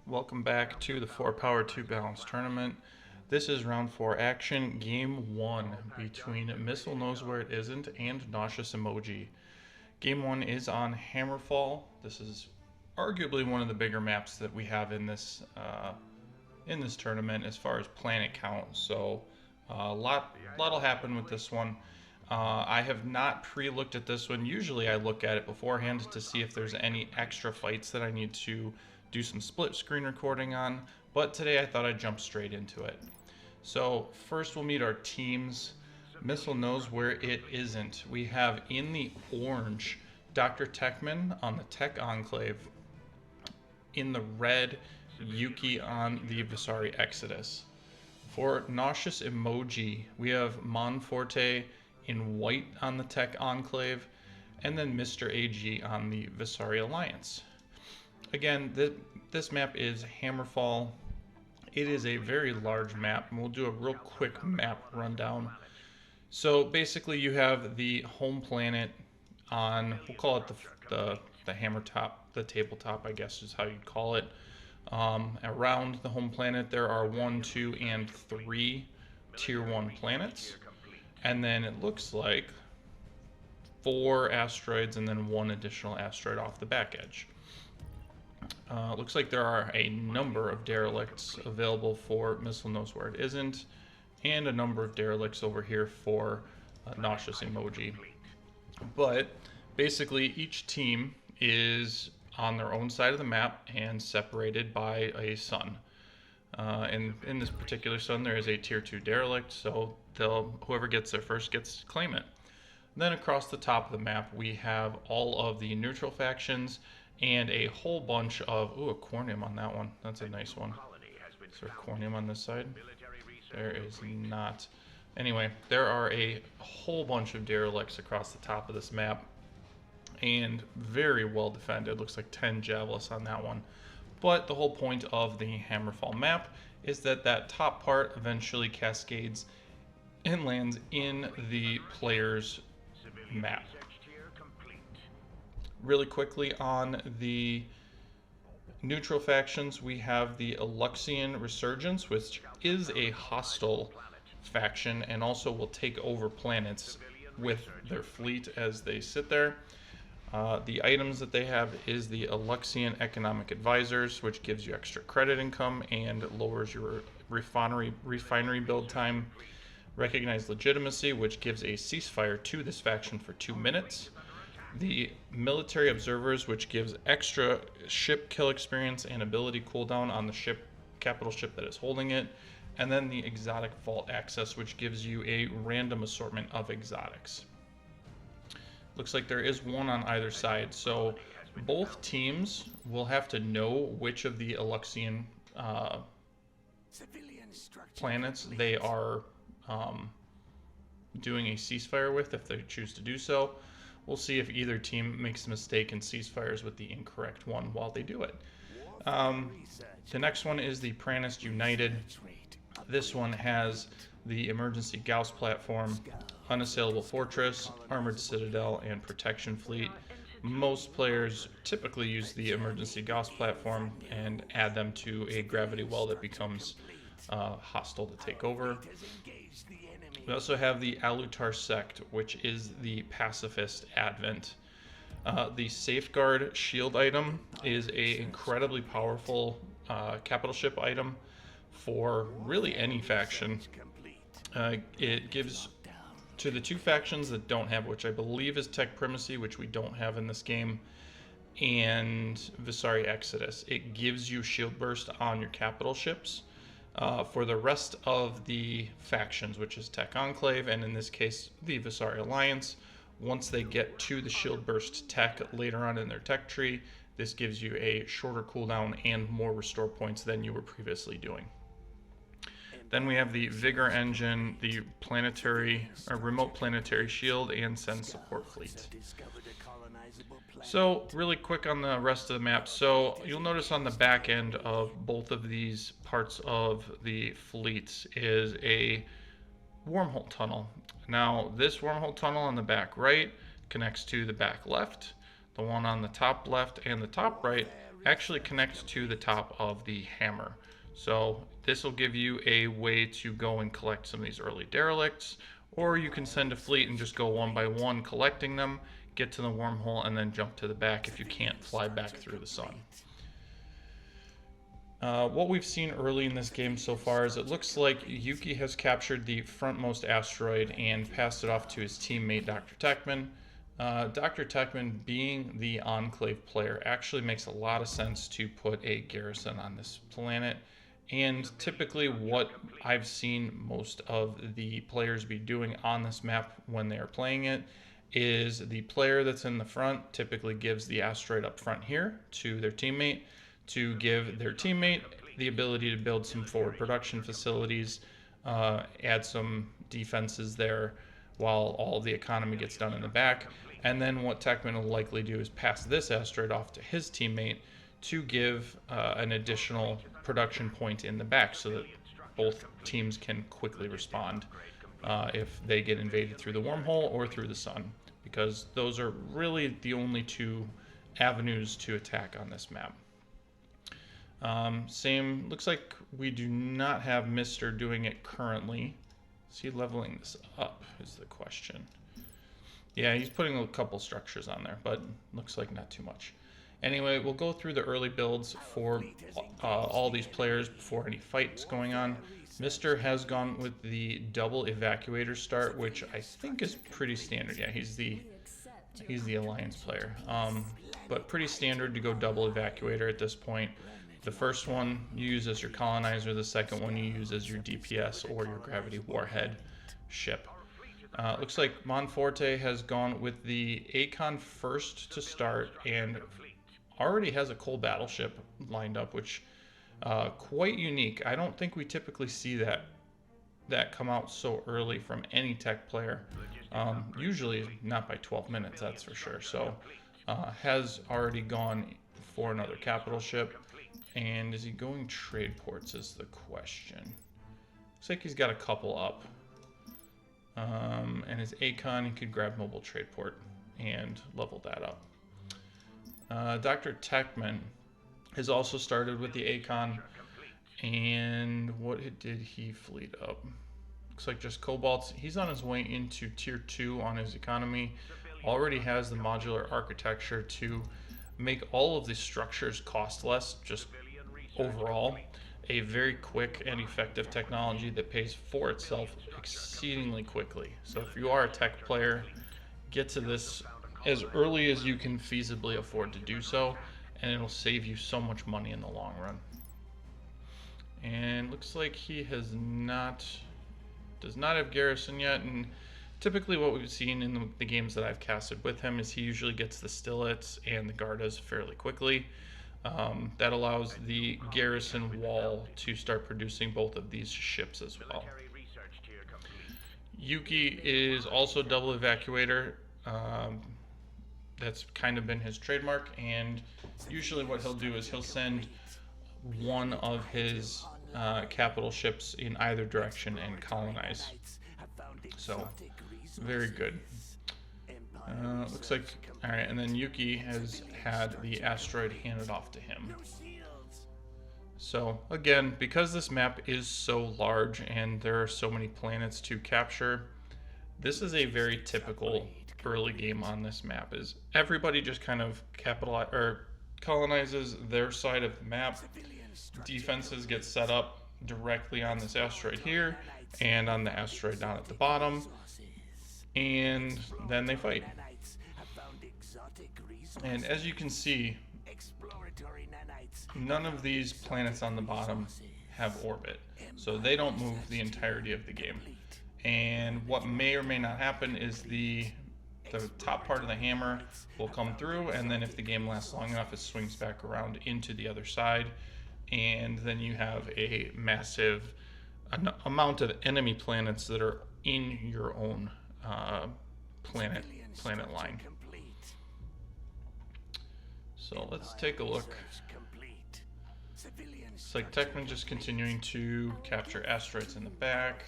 Welcome back to the 4 Power 2 Balance Tournament. This is round 4 action, game 1 between Missile Knows Where It Isn't and NauseousEmoji. Game 1 is on Hammerfall. This is arguably one of the bigger maps that we have in this tournament as far as planet count. So a lot will happen with this one. I have not pre-looked at this one. Usually I look at it beforehand to see if there's any extra fights that I need to do some split screen recording on, but today I thought I'd jump straight into it. So first we'll meet our teams. Missile Knows Where It Isn't. We have in the orange Dr. Techman on the Tech Enclave. In the red, Yuki on the Visari Exodus. For NauseousEmoji, we have Monforte in white on the Tech Enclave, and then Mr. AG on the Visari Alliance. Again, this map is Hammerfall. It is a very large map, and we'll do a real quick map rundown. So basically you have the home planet on, we'll call it the hammer top, the tabletop, I guess is how you'd call it. Around the home planet there are 1, 2, and 3 tier 1 planets. And then it looks like 4 asteroids and then 1 additional asteroid off the back edge. Looks like there are a number of derelicts available for Missile Knows Where It Isn't, and a number of derelicts over here for NauseousEmoji. But basically each team is on their own side of the map and separated by a sun. In this particular sun there is a tier 2 derelict, so whoever gets there first gets to claim it. Then across the top of the map we have all of the neutral factions and a whole bunch of, a cornium on that one. That's a nice one. Is there a cornium on this side? There is not. Anyway, there are a whole bunch of derelicts across the top of this map, and very well defended. Looks like 10 javelins on that one. But the whole point of the Hammerfall map is that top part eventually cascades and lands in the player's map. Really quickly on the neutral factions, we have the Eluxian Resurgence, which is a hostile faction and also will take over planets with their fleet as they sit there. The items that they have is the Eluxian Economic Advisors, which gives you extra credit income and lowers your refinery build time. Recognize Legitimacy, which gives a ceasefire to this faction for 2 minutes. The Military Observers, which gives extra ship kill experience and ability cooldown on the capital ship that is holding it. And then the Exotic Vault Access, which gives you a random assortment of exotics. Looks like there is one on either side, so both teams will have to know which of the Eluxian planets they are doing a ceasefire with, if they choose to do so. We'll see if either team makes a mistake and ceasefires with the incorrect one while they do it. The next one is the Pranist United. This one has the Emergency Gauss Platform, Unassailable Fortress, Armored Citadel, and Protection Fleet. Most players typically use the Emergency Gauss Platform and add them to a gravity well that becomes hostile to take over. We also have the Alutar Sect, which is the Pacifist Advent. The Safeguard Shield item is an incredibly powerful capital ship item for really any faction. It gives to the 2 factions that don't have, which I believe is Tech Primacy, which we don't have in this game, and Visari Exodus. It gives you shield burst on your capital ships. For the rest of the factions, which is Tech Enclave, and in this case the Visari Alliance, once they get to the shield burst tech later on in their tech tree, this gives you a shorter cooldown and more restore points than you were previously doing. Then we have the Vigor Engine, the remote planetary shield, and Send Support Fleet. So really quick on the rest of the map. So you'll notice on the back end of both of these parts of the fleets is a wormhole tunnel. Now this wormhole tunnel on the back right connects to the back left. The one on the top left and the top right actually connect to the top of the hammer. So this will give you a way to go and collect some of these early derelicts, or you can send a fleet and just go one by one collecting them, get to the wormhole, and then jump to the back if you can't fly back through the sun. What we've seen early in this game so far is it looks like Yuki has captured the frontmost asteroid and passed it off to his teammate Dr. Techman. Dr. Techman, being the Enclave player, actually makes a lot of sense to put a garrison on this planet. And typically what I've seen most of the players be doing on this map when they are playing it is the player that's in the front typically gives the asteroid up front here to their teammate to give their teammate the ability to build some forward production facilities, add some defenses there while all the economy gets done in the back. And then what Techman will likely do is pass this asteroid off to his teammate to give an additional production point in the back so that both teams can quickly respond if they get invaded through the wormhole or through the sun, because those are really the only two avenues to attack on this map. Same, looks like we do not have Mr. doing it currently. Is he leveling this up is the question. Yeah, he's putting a couple structures on there, but looks like not too much. Anyway, we'll go through the early builds for all these players before any fights going on. Mr. has gone with the double evacuator start, which I think is pretty standard. Yeah, he's the alliance player, but pretty standard to go double evacuator at this point. The first one you use as your colonizer, the second one you use as your DPS or your gravity warhead ship. Looks like Monforte has gone with the Acon first to start and already has a coal battleship lined up, which quite unique. I don't think we typically see that come out so early from any tech player. Usually not by 12 minutes, that's for sure. So has already gone for another capital ship. And is he going trade ports is the question. Looks like he's got a couple up. And his Acon, he could grab mobile trade port and level that up. Dr. Techman has also started with the Acon. And what did he fleet up? Looks like just Cobalts. He's on his way into tier 2 on his economy. Already has the modular architecture to make all of the structures cost less, just overall. A very quick and effective technology that pays for itself exceedingly quickly. So if you are a tech player, get to this as early as you can feasibly afford to do so, and it'll save you so much money in the long run. And looks like he does not have garrison yet, and typically what we've seen in the games that I've casted with him is he usually gets the Stillets and the Gardas fairly quickly. That allows the garrison wall to start producing both of these ships as well. Yuki is also double evacuator. That's kind of been his trademark, and usually what he'll do is he'll send one of his capital ships in either direction and colonize. So very good. Looks like, alright, and then Yuki has had the asteroid handed off to him. So again, because this map is so large and there are so many planets to capture, this is a very typical early game on this map. Is everybody just kind of colonizes their side of the map. Defenses get set up directly on this asteroid here and on the asteroid down at the bottom, and then they fight. And as you can see, none of these planets on the bottom have orbit, so they don't move the entirety of the game. And what may or may not happen is the top part of the hammer will come through, and then if the game lasts long enough, it swings back around into the other side, and then you have a massive amount of enemy planets that are in your own planet line. So let's take a look. It's like Techman just continuing to capture asteroids in the back.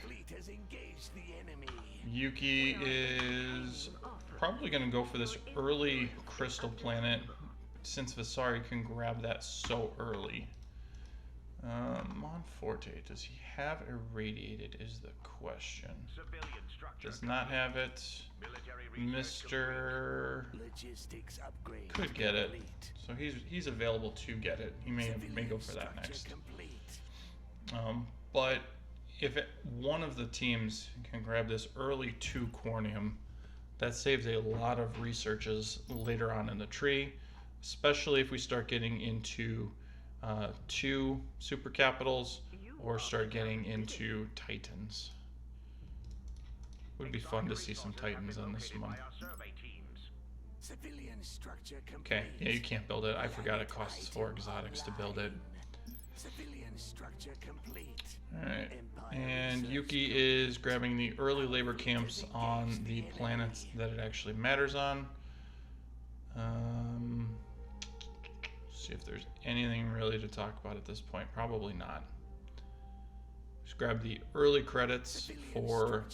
Yuki is probably going to go for this early crystal planet since Vasari can grab that so early. Monforte, does he have irradiated is the question. Does not have it. Mr. could get it. So he's available to get it. He may go for that next. But if one of the teams can grab this early 2 Cornium, that saves a lot of researches later on in the tree, especially if we start getting into 2 super capitals or start getting into Titans. Would be fun to see some Titans on this one. Okay, yeah, you can't build it. I forgot it costs 4 exotics to build it. Alright, and Yuki is grabbing the early labor camps on the planets that it actually matters on. See if there's anything really to talk about at this point. Probably not. Just grab the early credits for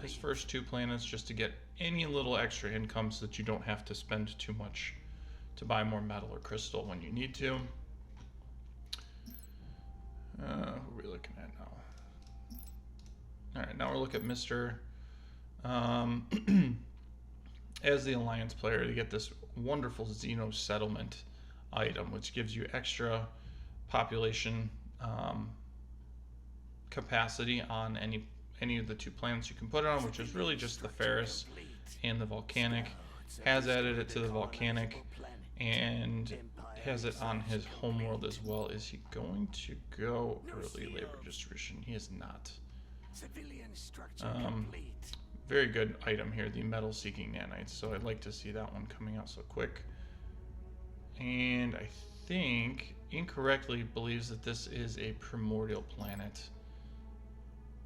his first 2 planets just to get any little extra income so that you don't have to spend too much to buy more metal or crystal when you need to. Who are we looking at now? Alright, now we'll look at Mr. As the Alliance player, you get this wonderful Xeno settlement item, which gives you extra population capacity on any of the 2 planets you can put it on, which is really just the Ferris and the Volcanic. Has added it to the Volcanic and has it on his homeworld as well. Is he going to go early labor distribution? He is not. Very good item here, the metal seeking nanites, so I'd like to see that one coming out so quick. And I think incorrectly believes that this is a primordial planet.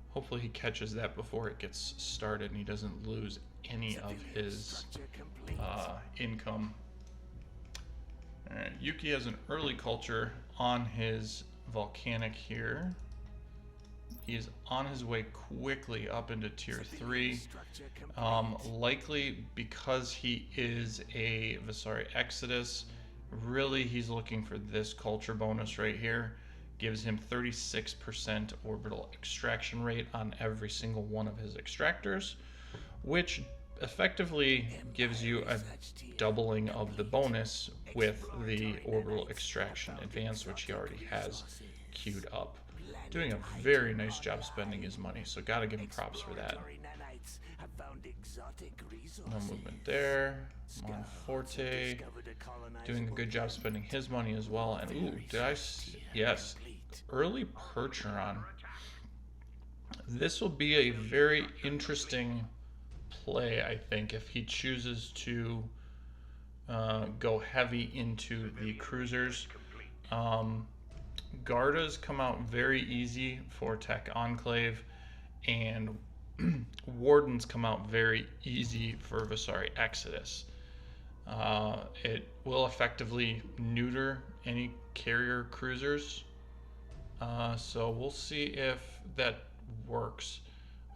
Hopefully he catches that before it gets started and he doesn't lose any of his income. Alright, Yuki has an early culture on his volcanic here. He is on his way quickly up into tier 3. Likely because he is a Vasari Exodus. Really, he's looking for this culture bonus right here. Gives him 36% orbital extraction rate on every single one of his extractors, which effectively gives you a doubling of the bonus with the orbital extraction advance, which he already has queued up. Doing a very nice job spending his money, so gotta give him props for that. No movement there. Monforte doing a good job spending his money as well. And ooh, yes, early Percheron. This will be a very interesting play, I think, if he chooses to go heavy into the cruisers. Gardas come out very easy for Tech Enclave, and Wardens come out very easy for Vasari Exodus. It will effectively neuter any carrier cruisers, so we'll see if that works.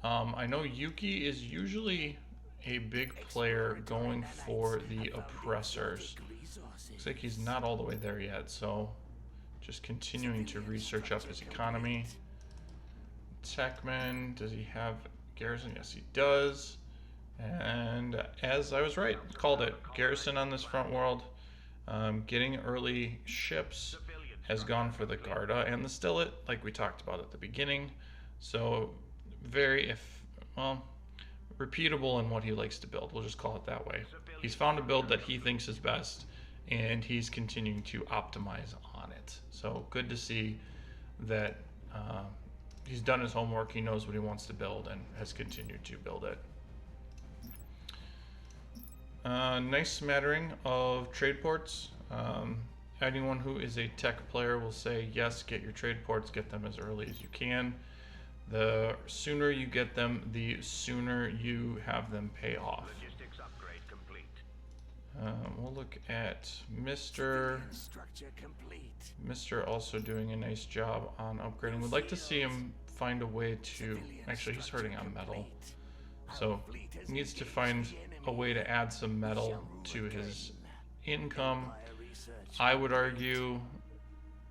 I know Yuki is usually a big player going for the oppressors. Looks like he's not all the way there yet, so just continuing to research up his economy. Techman, does he have garrison? Yes, he does. And as I was right, called it. Garrison on this front world. Getting early ships has gone for the Garda and the Stillet, like we talked about at the beginning. So very, repeatable in what he likes to build. We'll just call it that way. He's found a build that he thinks is best, and he's continuing to optimize on it. So good to see that he's done his homework, he knows what he wants to build, and has continued to build it. Nice smattering of trade ports. Anyone who is a tech player will say, yes, get your trade ports, get them as early as you can. The sooner you get them, the sooner you have them pay off. We'll look at Mr. Also doing a nice job on upgrading. We'd like to see him find a way to... Actually, he's hurting on metal. So he needs to find a way to add some metal to his income. I would argue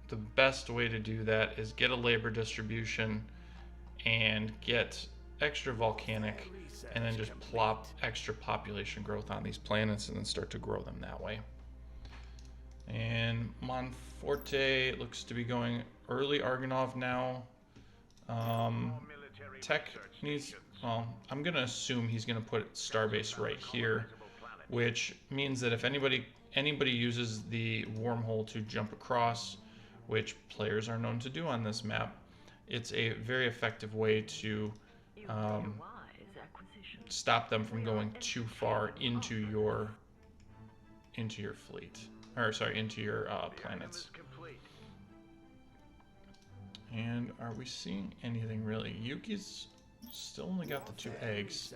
the best way to do that is get a labor distribution and get extra volcanic, and then just plop extra population growth on these planets and then start to grow them that way. And Monforte looks to be going early Argonov now. Tech needs, well, I'm going to assume he's going to put Starbase right here, which means that if anybody uses the wormhole to jump across, which players are known to do on this map, it's a very effective way to stop them from going too far into your fleet, or sorry, into your planets. And are we seeing anything really? Yuki's still only got the 2 eggs.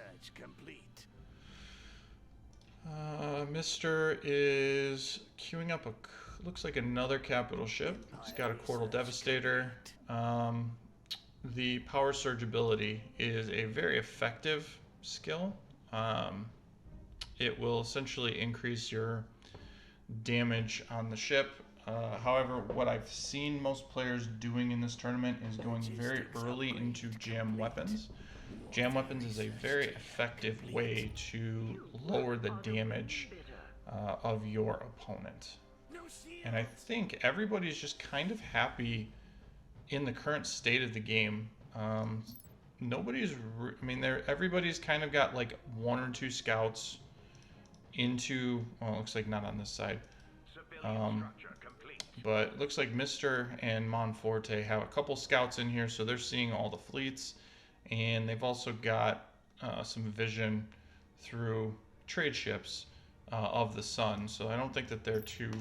Mr. is queuing up looks like another capital ship. He's got a Quartal Devastator. The Power Surge ability is a very effective skill. It will essentially increase your damage on the ship. However, what I've seen most players doing in this tournament is going very early into jam weapons. Jam weapons is a very effective way to lower the damage of your opponent. And I think everybody's just kind of happy in the current state of the game. Everybody's kind of got like 1 or 2 scouts into, well, it looks like not on this side. But it looks like Mr. and Monforte have a couple scouts in here, so they're seeing all the fleets. And they've also got some vision through trade ships of the sun, so I don't think that they're too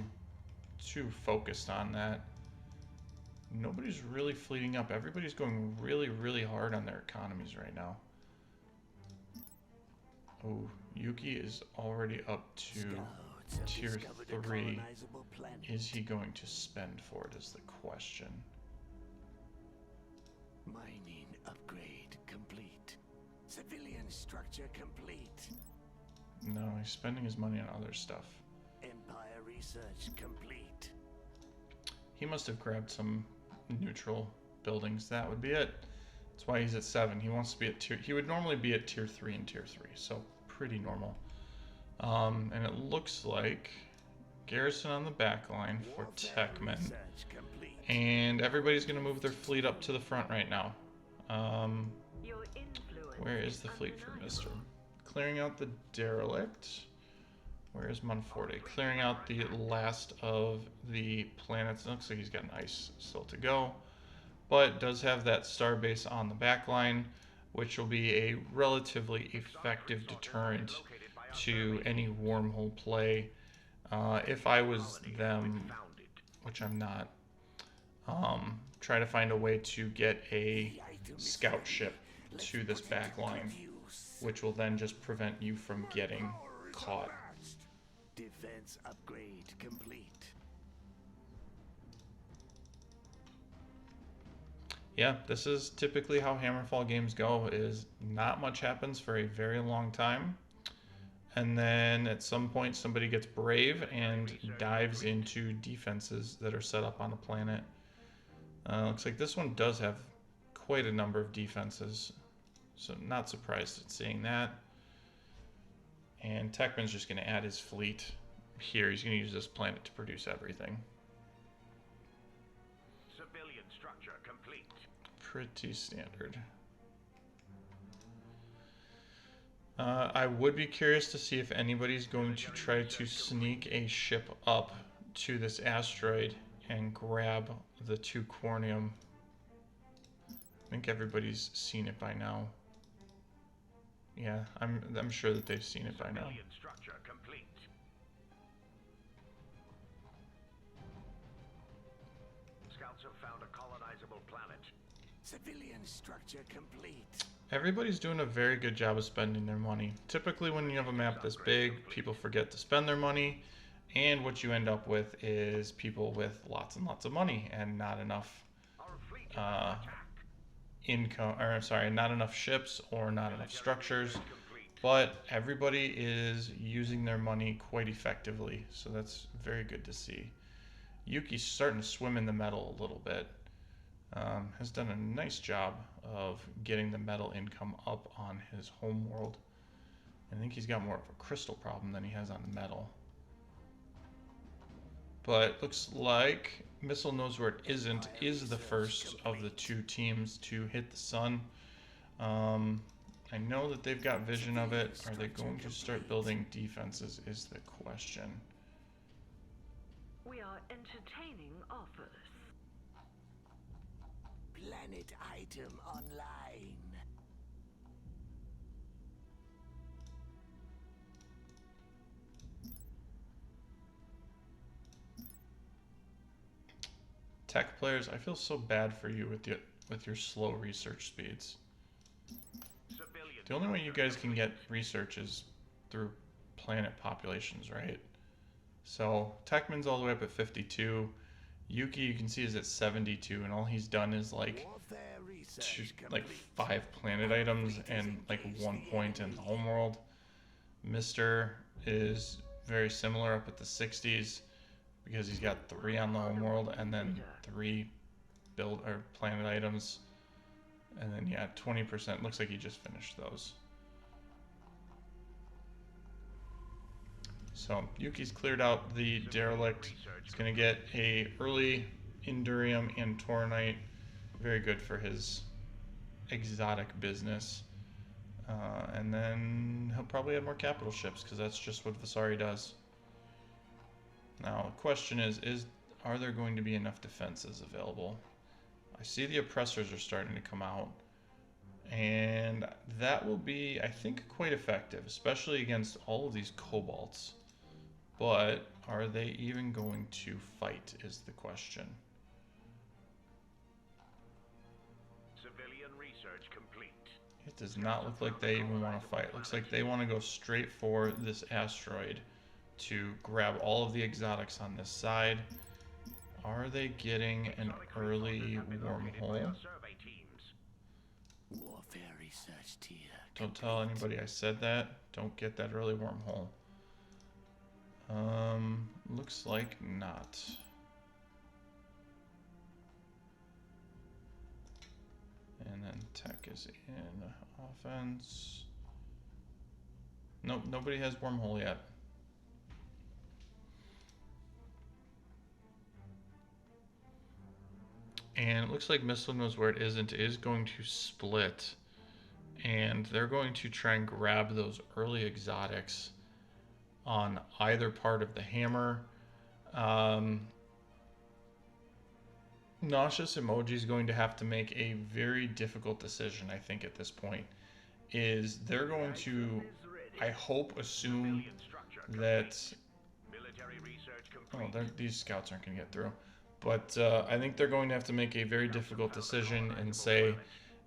focused on that. Nobody's really fleeting up. Everybody's going really, really hard on their economies right now. Oh, Yuki is already up to tier 3. Is he going to spend for it is the question. Mining upgrade complete. Civilian structure complete. No, he's spending his money on other stuff. Empire research complete. He must have grabbed some neutral buildings. That would be it. That's why he's at 7. He wants to be at tier. He would normally be at tier 3 and tier 3, so pretty normal. And it looks like garrison on the back line for Techmen. And everybody's going to move their fleet up to the front right now. Where is the fleet for Mr.? Clearing out the derelict. Where is Monforte? Clearing out the last of the planets. It looks like he's got an ice still to go. But does have that starbase on the back line, which will be a relatively effective deterrent to any wormhole play. If I was them, which I'm not, try to find a way to get a scout ship to this back line, which will then just prevent you from getting caught. Defense upgrade complete. Yeah, this is typically how Hammerfall games go, is not much happens for a very long time. And then at some point somebody gets brave and dives into defenses that are set up on a planet. Looks like this one does have quite a number of defenses, so not surprised at seeing that. And Techman's just going to add his fleet here. He's going to use this planet to produce everything. Civilian structure complete. Pretty standard. I would be curious to see if anybody's going to try to sneak a ship up to this asteroid and grab the 2 Cornium. I think everybody's seen it by now. Yeah, I'm sure that they've seen it by now. Structure complete. Scouts have found a colonizable planet. Civilian structure complete. Everybody's doing a very good job of spending their money. Typically when you have a map this big, people forget to spend their money, and what you end up with is people with lots and lots of money and not enough income, or sorry, not enough ships or not enough structures. but everybody is using their money quite effectively, so that's very good to see. Yuki's starting to swim in the metal a little bit. Has done a nice job of getting the metal income up on his home world. I think he's got more of a crystal problem than he has on the metal. But looks like Missile Knows Where It Isn't is the first of the two teams to hit the sun. I know that they've got vision of it. Are they going to start building defenses is the question. We are entertaining offers. Planet item online. Tech players, I feel so bad for you with your slow research speeds. The only way you guys can get research is through planet populations, right? So Techman's all the way up at 52. Yuki, you can see, is at 72, and all he's done is like 5 planet items and like 1 point in the homeworld. Mr. is very similar, up at the 60s, because he's got 3 on the homeworld and then 3 build or planet items. And then, yeah, 20%. Looks like he just finished those. So Yuki's cleared out the derelict. He's going to get a early Endurium and Tauronite. Very good for his exotic business. And then he'll probably add more capital ships, because that's just what Vasari does. Now, the question is are there going to be enough defenses available? I see the oppressors are starting to come out, and that will be, I think, quite effective, especially against all of these kobolds. But are they even going to fight is the question. Civilian research complete. It does not look like they even want to fight. It looks like they want to go straight for this asteroid to grab all of the exotics on this side. Are they getting an early wormhole? Warfare research tier. Don't tell anybody I said that. Don't get that early wormhole. Looks like not. And then tech is in offense. Nope, nobody has wormhole yet. And it looks like Missile Knows Where It Isn't is going to split. And they're going to try and grab those early exotics on either part of the hammer. NauseousEmoji is going to have to make a very difficult decision, I think, at this point. Is they're going to, I hope, assume that... Oh, these scouts aren't going to get through. But I think they're going to have to make a very difficult decision and say,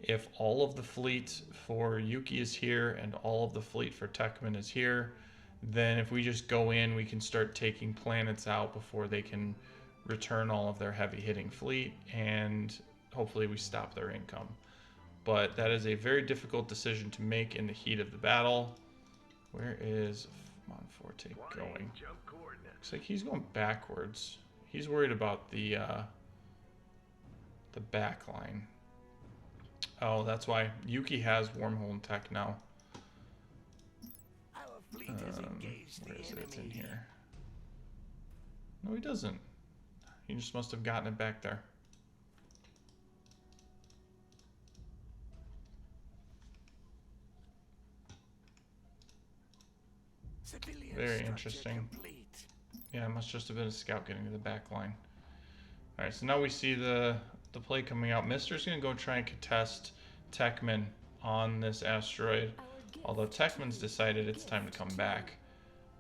if all of the fleet for Yuki is here and all of the fleet for Techman is here, then if we just go in, we can start taking planets out before they can return all of their heavy-hitting fleet, and hopefully we stop their income. But that is a very difficult decision to make in the heat of the battle. Where is Monforte going? Looks like he's going backwards. He's worried about the back line. Oh, that's why. Yuki has wormhole and tech now. Where is it? It's in here. No, he doesn't. He just must have gotten it back there. Very interesting. Yeah, it must just have been a scout getting to the back line. Alright, so now we see the play coming out. Mister's going to go try and contest Techman on this asteroid. Although Techman's decided it's time to come back.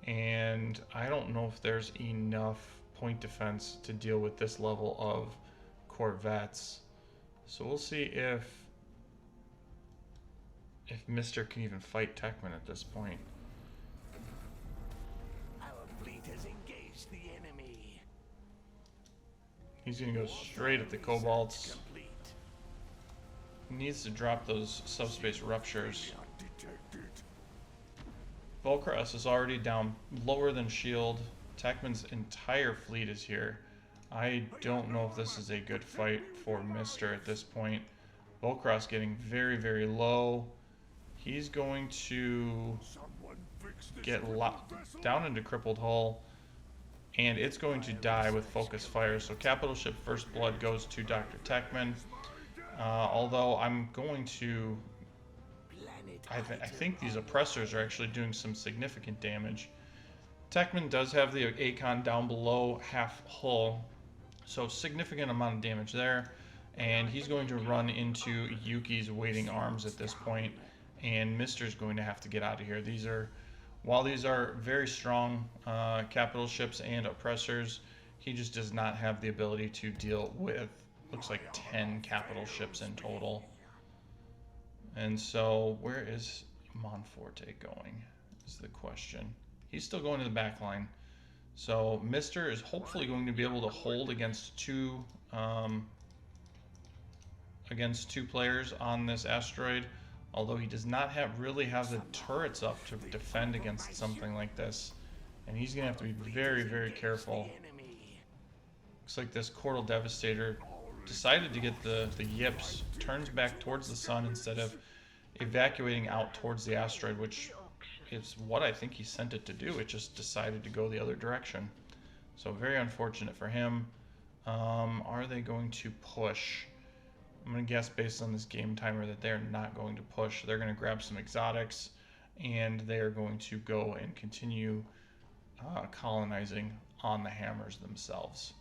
And I don't know if there's enough point defense to deal with this level of corvettes. So we'll see if Mister can even fight Techman at this point. He's going to go straight at the kobolds. He needs to drop those subspace ruptures. Volcross is already down lower than shield. Techman's entire fleet is here. I don't know if this is a good fight for Mister at this point. Volcross getting very, very low. He's going to get down into Crippled Hull, and it's going to die with focus fire. So Capital Ship First Blood goes to Dr. Techman. Although I'm going to... I think these oppressors are actually doing some significant damage. Techman does have the Acon down below half hull, so significant amount of damage there. And he's going to run into Yuki's waiting arms at this point, and Mister's going to have to get out of here. While these are very strong capital ships and oppressors, he just does not have the ability to deal with, looks like 10 capital ships in total. And so where is Monforte going is the question. He's still going to the back line. So Mister is hopefully going to be able to hold against two players on this asteroid, although he does not really have the turrets up to defend against something like this, and he's gonna have to be very, very careful. Looks like this Cordal Devastator decided to get the yips, turns back towards the sun instead of evacuating out towards the asteroid, which is what I think he sent it to do. It just decided to go the other direction. So very unfortunate for him. Are they going to push? I'm going to guess based on this game timer that they're not going to push. They're going to grab some exotics, and they are going to go and continue colonizing on the hammers themselves.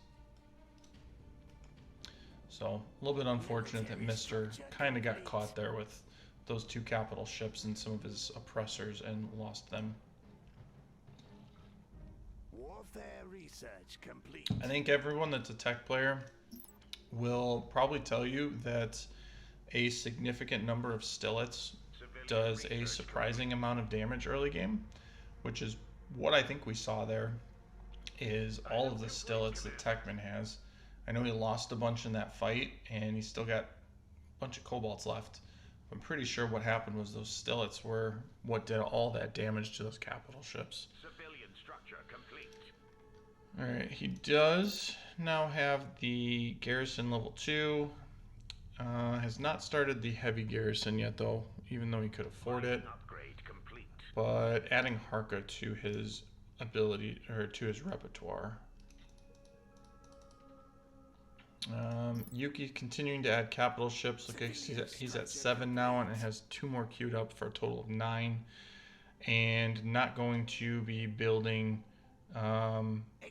So a little bit unfortunate that Mister kind of got caught there with those two capital ships and some of his oppressors and lost them. Warfare research complete. I think everyone that's a tech player will probably tell you that a significant number of stillets does a surprising amount of damage early game, which is what I think we saw there, is all of the stillets that Techman has. I know he lost a bunch in that fight, and he's still got a bunch of cobalts left. I'm pretty sure what happened was those stillets were what did all that damage to those capital ships. Civilian structure complete. Alright, he does now have the garrison level 2. Has not started the heavy garrison yet though, even though he could afford it. Upgrade complete. But adding Harka to his ability, or to his repertoire. Yuki continuing to add capital ships. Look, he's at 7 now and has 2 more queued up for a total of 9. And not going to be building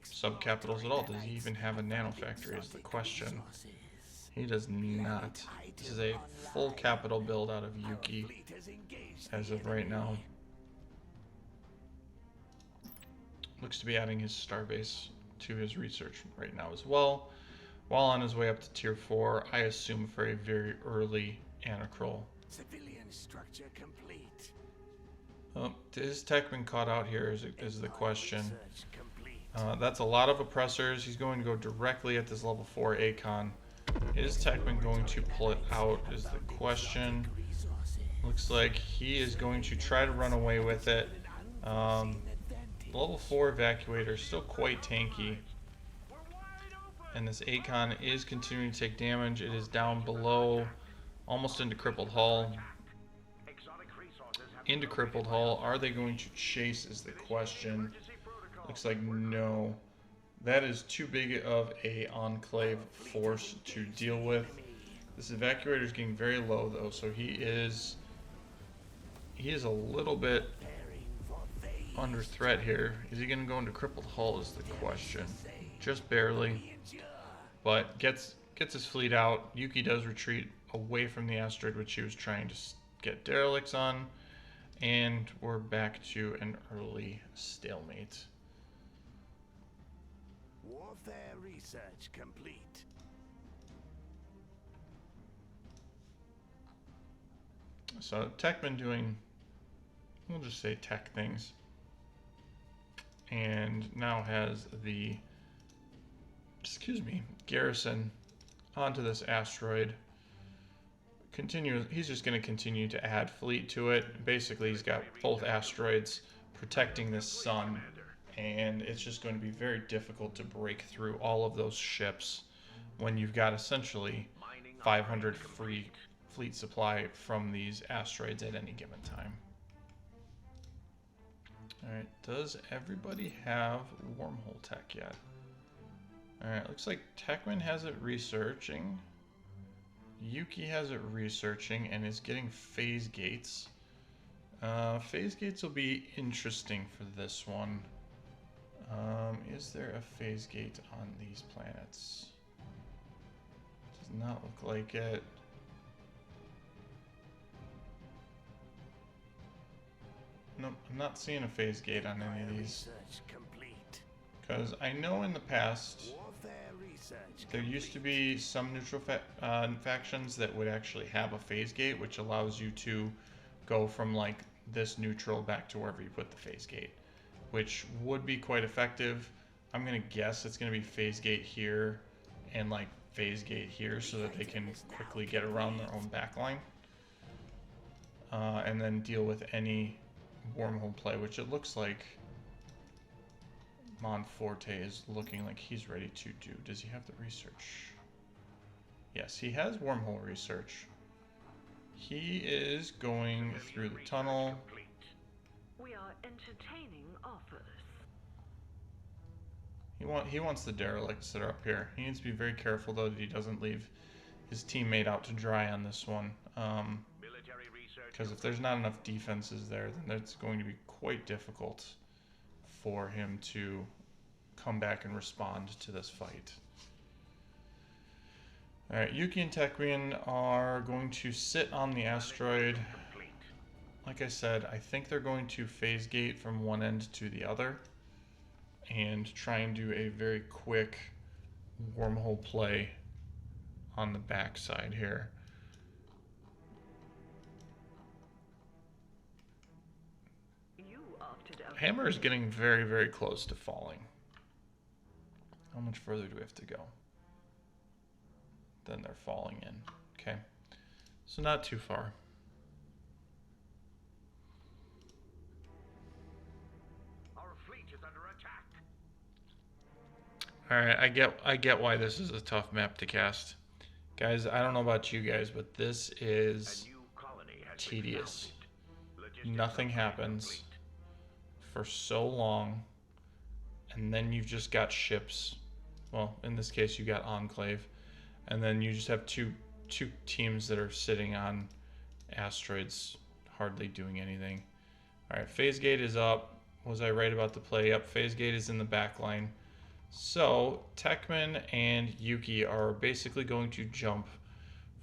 sub-capitals at all. Does he even have a nano factory is the question. He does not. This is a full capital build out of Yuki as of right now. Looks to be adding his starbase to his research right now as well. While on his way up to tier 4, I assume for a very early Anacrol. Civilian structure complete. Is Techman caught out here is the question. That's a lot of oppressors. He's going to go directly at this level 4 Acon. Is Techman going to pull it out is the question. Looks like he is going to try to run away with it. Level 4 Evacuator is still quite tanky. And this Acon is continuing to take damage. It is down below, almost into Crippled Hull. Into Crippled Hull. Are they going to chase is the question. Looks like no. That is too big of a enclave force to deal with. This Evacuator is getting very low though, so he is a little bit under threat here. Is he going to go into Crippled Hull is the question. Just barely. But gets his fleet out. Yuki does retreat away from the asteroid, which he was trying to get derelicts on. And we're back to an early stalemate. Warfare research complete. So Techman doing, we'll just say tech things. And now has the, garrison onto this asteroid. He's just going to continue to add fleet to it. Basically, he's got both asteroids protecting this sun, and it's just going to be very difficult to break through all of those ships when you've got essentially 500 free fleet supply from these asteroids at any given time. Alright, does everybody have wormhole tech yet? Alright, looks like Techman has it researching. Yuki has it researching and is getting phase gates. Phase gates will be interesting for this one. Is there a phase gate on these planets? Does not look like it. Nope, I'm not seeing a phase gate on any of these. Because I know in the past there used to be some neutral factions that would actually have a phase gate, which allows you to go from like this neutral back to wherever you put the phase gate, which would be quite effective. I'm gonna guess it's gonna be phase gate here and like phase gate here so that they can quickly get around their own backline, and then deal with any wormhole play, which it looks like Monforte is looking like he's ready to do. Does he have the research? Yes, he has wormhole research. He is going through the tunnel. We are entertaining offers. He wants the derelicts that are up here. He needs to be very careful though that he doesn't leave his teammate out to dry on this one. Because if there's not enough defenses there, then it's going to be quite difficult for him to come back and respond to this fight. Alright, Yuki and Tekrian are going to sit on the asteroid. Like I said, I think they're going to phase gate from one end to the other and try and do a very quick wormhole play on the backside here. Hammer is getting very, very close to falling. How much further do we have to go? Then they're falling in. Okay. So not too far. Our fleet is under attack. Alright, I get why this is a tough map to cast. Guys, I don't know about you guys, but this is tedious. Nothing happens for so long, and then you've just got ships. Well, in this case you got Enclave, and then you just have two teams that are sitting on asteroids hardly doing anything. Alright, phase gate is up. Was I right about the play? Yep, phase gate is in the back line. So Tekman and Yuki are basically going to jump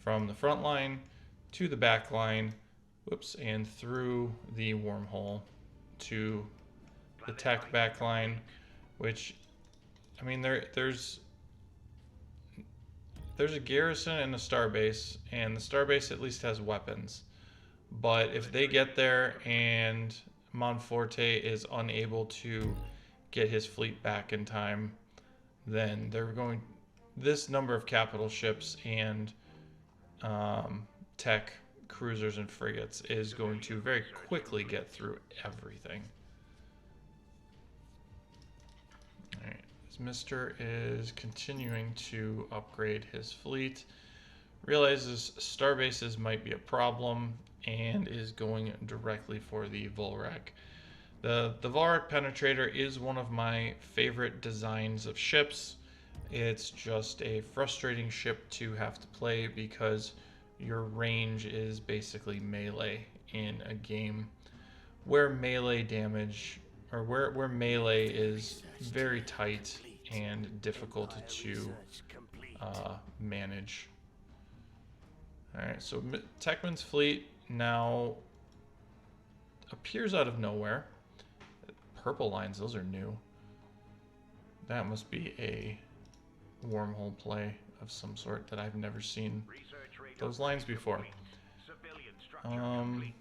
from the front line to the back line, whoops, and through the wormhole to the tech backline, which, I mean, there's a garrison and a starbase, and the starbase at least has weapons. But if they get there and Monforte is unable to get his fleet back in time, then they're going, this number of capital ships and tech cruisers and frigates is going to very quickly get through everything. Alright, this Mister is continuing to upgrade his fleet, realizes starbases might be a problem, and is going directly for the Volrek. The Volrek Penetrator is one of my favorite designs of ships. It's just a frustrating ship to have to play because your range is basically melee in a game where melee damage, or where melee is very tight and difficult to manage. Alright, so Tekman's fleet now appears out of nowhere. Purple lines, those are new. That must be a wormhole play of some sort that I've never seen those lines before. Alright.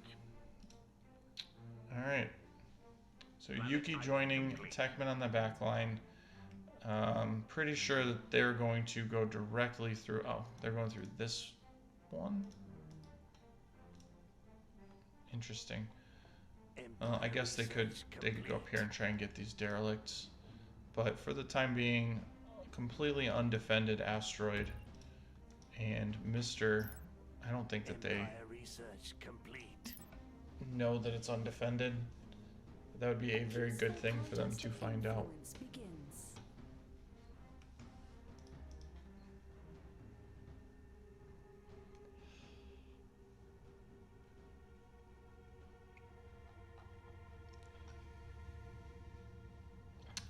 So Yuki joining Tekman on the back line. Pretty sure that they're going to go directly through. Oh, they're going through this one? Interesting. I guess they could go up here and try and get these derelicts, but for the time being, completely undefended asteroid. And Mr. I don't think that they research complete. know that it's undefended. That would be a very good thing for them to find out.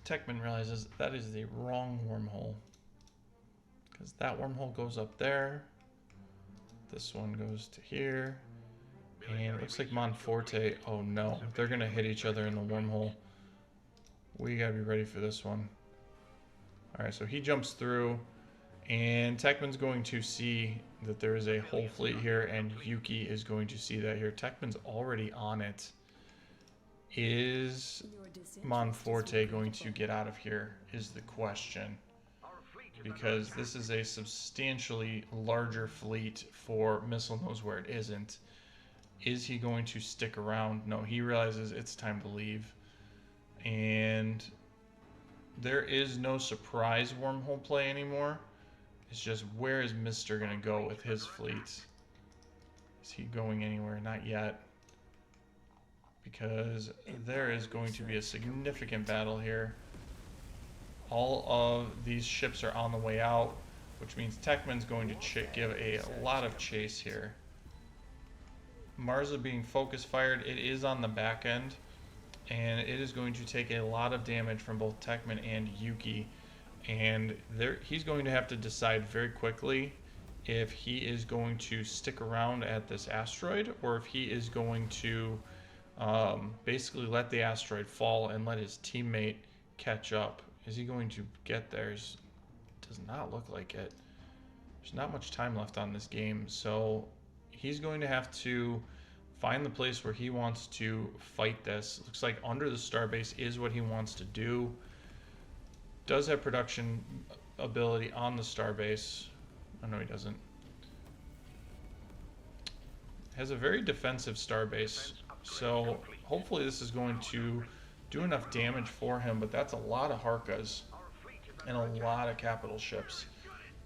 Techman realizes that is the wrong wormhole, because that wormhole goes up there, this one goes to here, and it looks like Monforte, oh no, they're gonna hit each other in the wormhole. We gotta be ready for this one. Alright, so he jumps through, and Techman's going to see that there is a whole fleet here, and Yuki is going to see that here. Techman's already on it. Is Monforte going to get out of here is the question, because this is a substantially larger fleet for Missile Knows Where It Isn't. Is he going to stick around? No, he realizes it's time to leave, and there is no surprise wormhole play anymore. It's just, where is Mr. gonna go with his fleet? Is he going anywhere? Not yet, because there is going to be a significant battle here. All of these ships are on the way out, which means Techman's going to give a lot of chase here. Marza being focus fired, it is on the back end, and it is going to take a lot of damage from both Techman and Yuki, and he's going to have to decide very quickly if he is going to stick around at this asteroid, or if he is going to basically let the asteroid fall and let his teammate catch up. Is he going to get there? Does not look like it. There's not much time left on this game, so he's going to have to find the place where he wants to fight this. Looks like under the starbase is what he wants to do. Does have production ability on the starbase. Oh no, he doesn't. Has a very defensive starbase, so hopefully this is going to do enough damage for him, but that's a lot of Harkas and a lot of capital ships.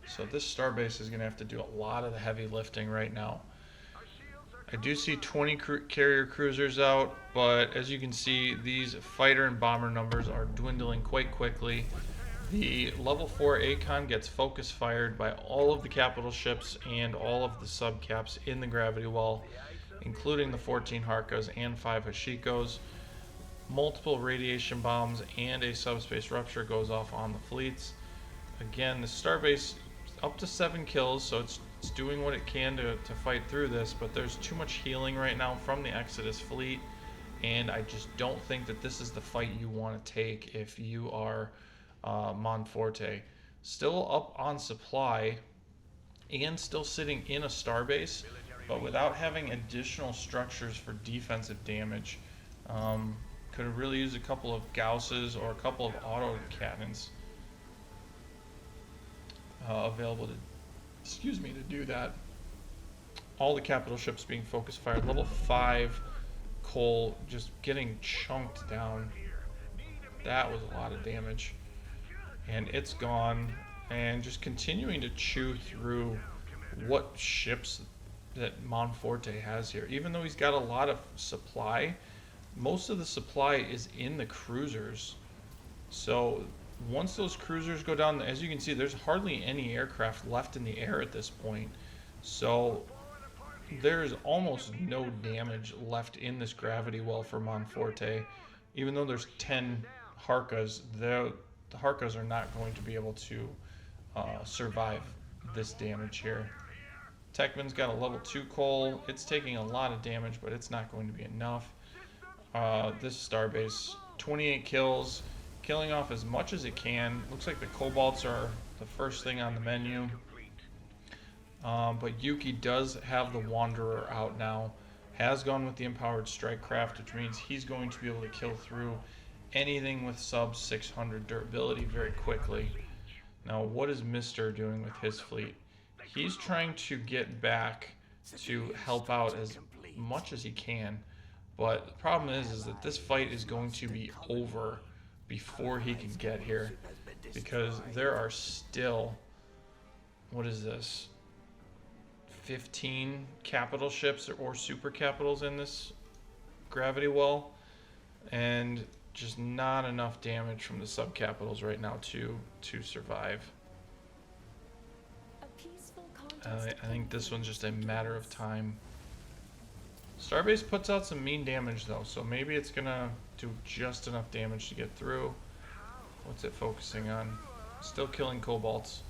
So this starbase is going to have to do a lot of the heavy lifting right now. I do see 20 carrier cruisers out, but as you can see, these fighter and bomber numbers are dwindling quite quickly. The level 4 Acon gets focus fired by all of the capital ships and all of the subcaps in the gravity well, including the 14 Harkas and 5 Hashikos. Multiple radiation bombs and a subspace rupture goes off on the fleets. Again, the starbase up to 7 kills, so it's doing what it can to fight through this, but there's too much healing right now from the Exodus fleet, and I just don't think that this is the fight you want to take if you are Monforte. Still up on supply and still sitting in a starbase, but without having additional structures for defensive damage. Could have really used a couple of Gausses or a couple of auto cannons available to do that. All the capital ships being focus fired. Level 5 Cole just getting chunked down. That was a lot of damage. And it's gone. And just continuing to chew through what ships that Monforte has here. Even though he's got a lot of supply, most of the supply is in the cruisers. So once those cruisers go down, as you can see, there's hardly any aircraft left in the air at this point. So there's almost no damage left in this gravity well for Monforte. Even though there's 10 Harkas, the Harkas are not going to be able to survive this damage here. Techman's got a level 2 coal. It's taking a lot of damage, but it's not going to be enough. This starbase, 28 kills. Killing off as much as it can. Looks like the Cobalts are the first thing on the menu. But Yuki does have the Wanderer out now. Has gone with the Empowered Strike Craft, which means he's going to be able to kill through anything with sub 600 durability very quickly. Now, what is Mr. doing with his fleet? He's trying to get back to help out as much as he can, But the problem is that this fight is going to be over before he can get here, because there are still, what is this, 15 capital ships or super capitals in this gravity well, and just not enough damage from the subcapitals right now to survive. I think this one's just a matter of time. Starbase puts out some mean damage though, so maybe it's gonna do just enough damage to get through. What's it focusing on? Still killing kobolds.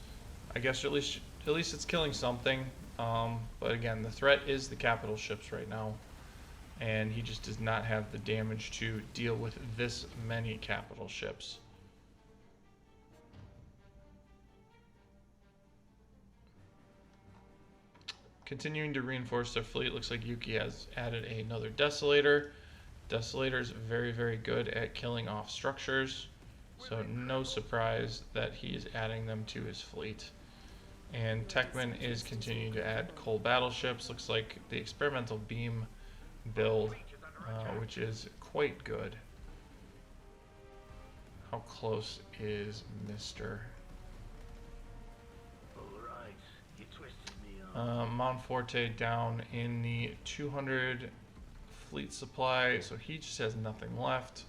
I guess at least it's killing something. But again, the threat is the capital ships right now, and he just does not have the damage to deal with this many capital ships. Continuing to reinforce their fleet, looks like Yuki has added another Desolator. Desolator is very, very good at killing off structures, so no surprise that he is adding them to his fleet. And Techman is continuing to add coal battleships. Looks like the experimental beam build, which is quite good. How close is Mr. Monforte down in the 200 fleet supply, so he just has nothing left.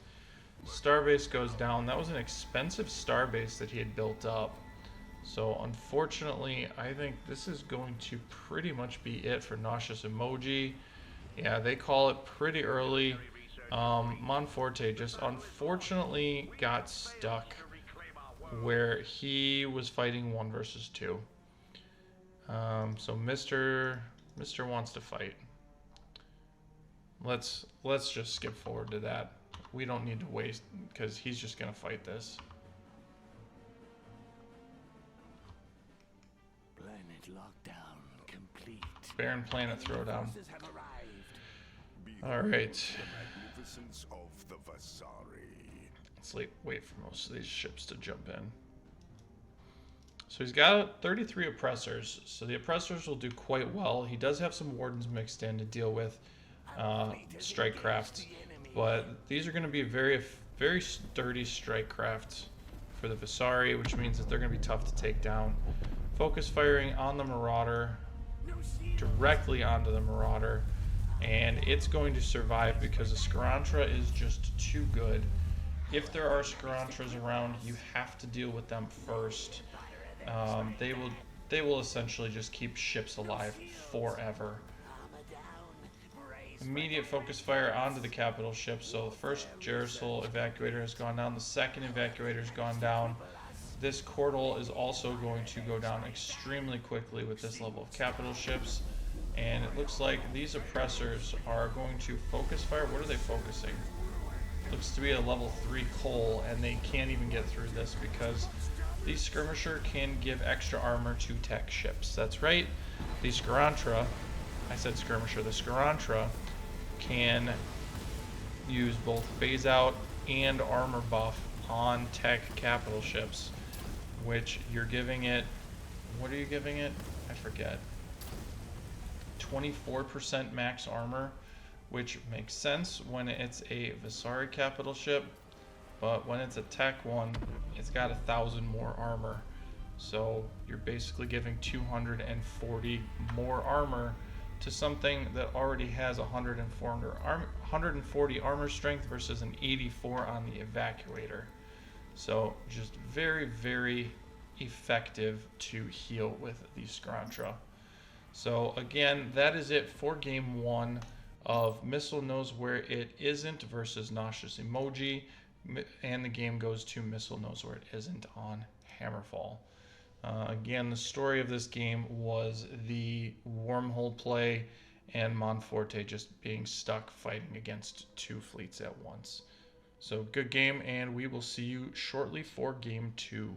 Starbase goes down. That was an expensive starbase that he had built up. So unfortunately, I think this is going to pretty much be it for NauseousEmoji. Yeah, they call it pretty early. Monforte just unfortunately got stuck where he was fighting 1 versus 2. So Mr. wants to fight. Let's just skip forward to that. We don't need to waste, because he's just gonna fight this. Planet lockdown complete. Barren planet throwdown. Alright. Let's wait for most of these ships to jump in. So he's got 33 oppressors, so the oppressors will do quite well. He does have some wardens mixed in to deal with strike craft, but these are going to be very, very sturdy strike craft for the Visari, which means that they're going to be tough to take down. Focus firing on the Marauder, directly onto the Marauder, and it's going to survive because the Scarantra is just too good. If there are Scarantras around, you have to deal with them first. They will essentially just keep ships alive forever. Immediate focus fire onto the capital ship. So the first Gerasol evacuator has gone down. The second evacuator has gone down. This Cordal is also going to go down extremely quickly with this level of capital ships. And it looks like these oppressors are going to focus fire. What are they focusing? Looks to be a level 3 coal, and they can't even get through this because the skirmisher can give extra armor to tech ships. That's right. The Scarantra, I said skirmisher, the Scarantra can use both phase out and armor buff on tech capital ships, which you're giving it, what are you giving it? I forget. 24% max armor, which makes sense when it's a Visari capital ship. But when it's a tech one, it's got 1,000 more armor. So you're basically giving 240 more armor to something that already has 140 armor strength versus an 84 on the evacuator. So just very, very effective to heal with the Scarantra. So again, that is it for game 1 of Missile Knows Where It Isn't versus NauseousEmoji. And the game goes to Missile Knows Where It Isn't on Hammerfall. Again, the story of this game was the wormhole play and Monforte just being stuck fighting against 2 fleets at once. So good game, and we will see you shortly for game 2.